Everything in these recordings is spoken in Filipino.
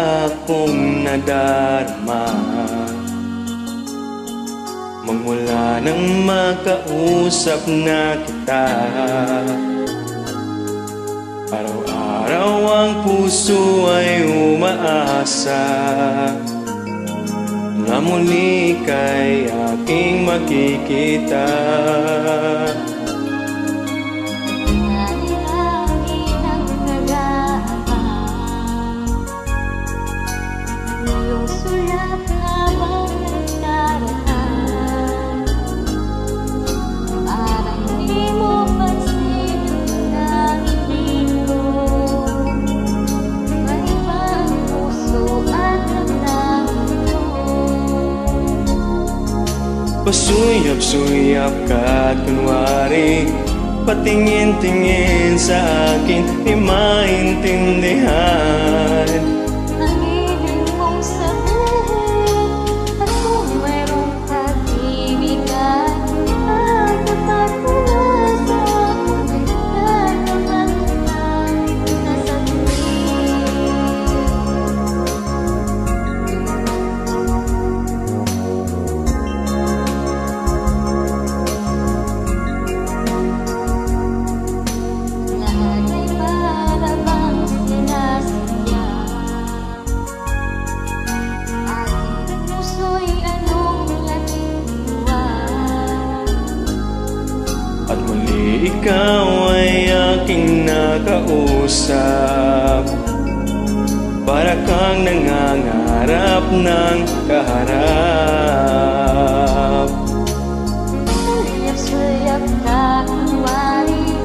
akong nadarama magmula nang makausap na kita. Araw-araw ang puso ay umaasa na muli kay aking makikita. Pasuyap-suyap ka at kunwari patingin-tingin sa akin, di maintindihan ang ibig mong sabihin. At kung mayroong pag-ibigan, at tapat mo na sa akin, kahit naman kita nasabihin. At muli ikaw ay aking nakausap, para kang nangangarap ng kaharap. Suyap-suyap ka, kunwari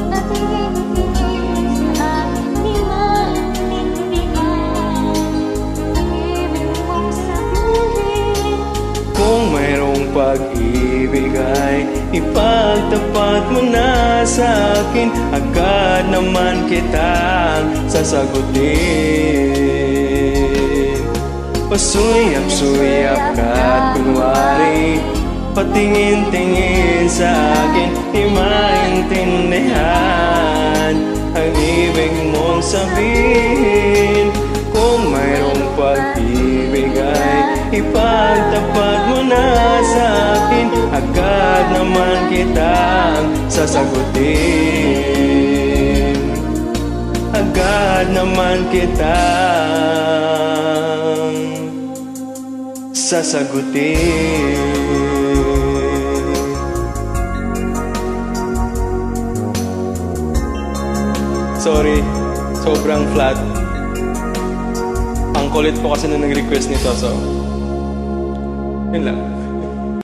patingin-tingin sa akin, di maintindihan ang ibig mong sabihin. Kung mayroong pag-ibig ay ipagtapat mo na sa akin, agad naman kitang sasagutin. Pasuyap-suyap ka at kunwari patingin-tingin sa akin, di maintindihan ang ibig mong sabihin. Kung mayroong pag-ibig ay ipagtapat mo na sa akin, agad naman kitang sasagutin. Agad naman kitang sasagutin. Sorry, sobrang flat. Ang kulit po kasi na nag-request nito, so yun lang.